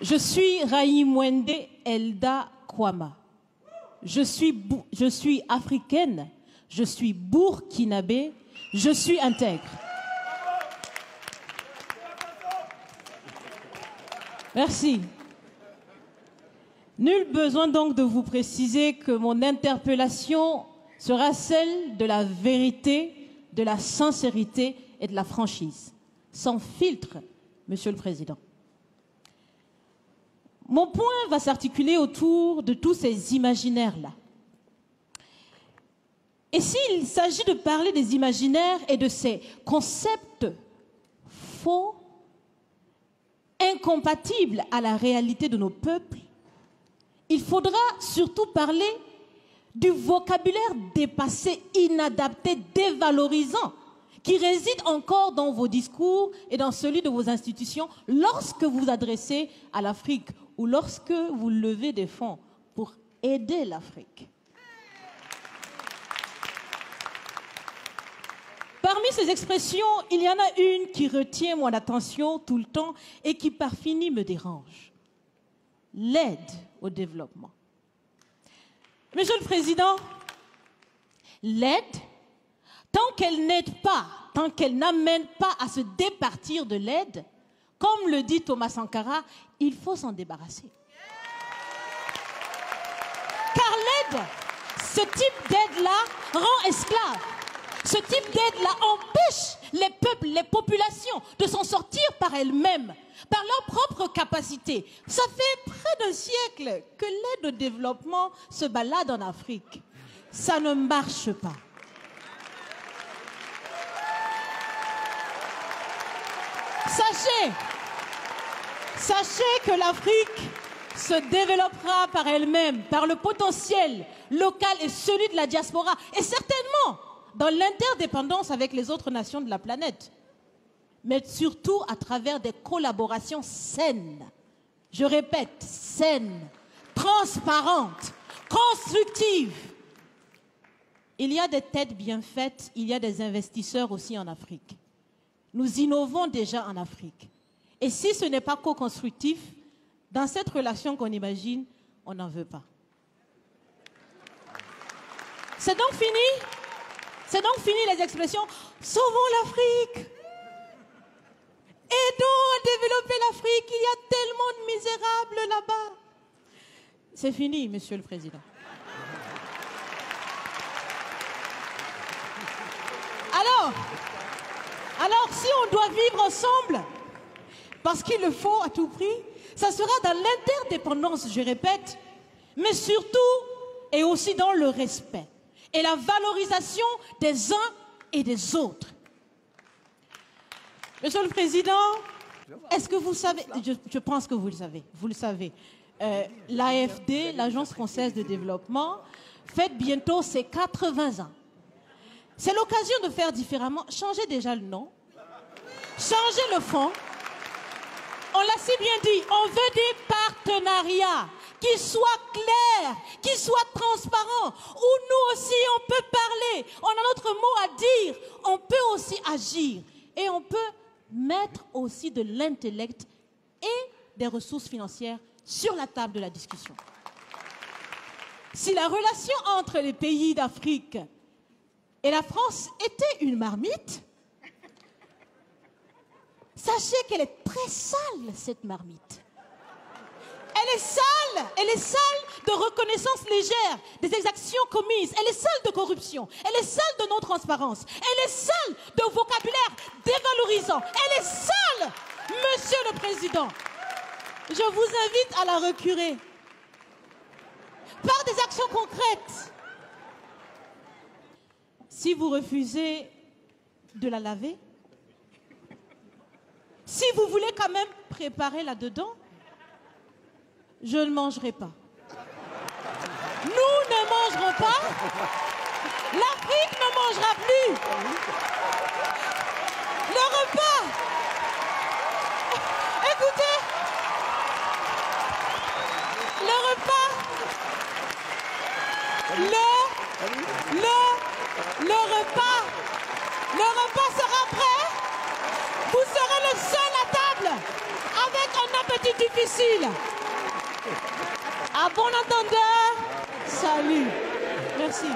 Je suis Raïmwende Elda Kwama. Je suis africaine, je suis burkinabé, je suis intègre. Merci. Nul besoin donc de vous préciser que mon interpellation sera celle de la vérité, de la sincérité et de la franchise. Sans filtre, Monsieur le Président. Mon point va s'articuler autour de tous ces imaginaires-là. Et s'il s'agit de parler des imaginaires et de ces concepts faux, incompatibles à la réalité de nos peuples, il faudra surtout parler du vocabulaire dépassé, inadapté, dévalorisant, qui réside encore dans vos discours et dans celui de vos institutions lorsque vous vous adressez à l'Afrique ou lorsque vous levez des fonds pour aider l'Afrique. Parmi ces expressions, il y en a une qui retient mon attention tout le temps et qui par fini me dérange. L'aide au développement. Monsieur le Président, l'aide, tant qu'elle n'aide pas, tant qu'elle n'amène pas à se départir de l'aide, comme le dit Thomas Sankara, il faut s'en débarrasser. Car l'aide, ce type d'aide-là rend esclave. Ce type d'aide-là empêche les peuples, les populations de s'en sortir par elles-mêmes, par leur propre capacité. Ça fait près d'un siècle que l'aide au développement se balade en Afrique. Ça ne marche pas. Sachez que l'Afrique se développera par elle-même, par le potentiel local et celui de la diaspora, et certainement dans l'interdépendance avec les autres nations de la planète, mais surtout à travers des collaborations saines. Je répète, saines, transparentes, constructives. Il y a des têtes bien faites, il y a des investisseurs aussi en Afrique. Nous innovons déjà en Afrique. Et si ce n'est pas co-constructif, dans cette relation qu'on imagine, on n'en veut pas. C'est donc fini. C'est donc fini les expressions « Sauvons l'Afrique !» Aidons à développer l'Afrique, il y a tellement de misérables là-bas. C'est fini, Monsieur le Président. Alors, si on doit vivre ensemble, parce qu'il le faut à tout prix, ça sera dans l'interdépendance, je répète, mais surtout et aussi dans le respect et la valorisation des uns et des autres. Monsieur le Président, est-ce que vous savez, je pense que vous le savez, l'AFD, l'Agence française de développement, fête bientôt ses 80 ans. C'est l'occasion de faire différemment. Changez déjà le nom, changez le fond. On l'a si bien dit, on veut des partenariats qui soient clairs, qui soient transparents, où nous aussi on peut parler, on a notre mot à dire, on peut aussi agir et on peut mettre aussi de l'intellect et des ressources financières sur la table de la discussion. Si la relation entre les pays d'Afrique et la France était une marmite, sachez qu'elle est très sale, cette marmite. Elle est sale de reconnaissance légère des exactions commises. Elle est sale de corruption. Elle est sale de non-transparence. Elle est sale de vocabulaire dévalorisant. Elle est sale, Monsieur le Président. Je vous invite à la recurer par des actions concrètes. Si vous refusez de la laver, si vous voulez quand même préparer là-dedans, je ne mangerai pas. Nous ne mangerons pas. L'Afrique ne mangera plus. Le repas. Écoutez. Le repas. Le repas sera prêt. Vous serez le seul à table avec un petit difficile. À bon entendeur, salut. Merci.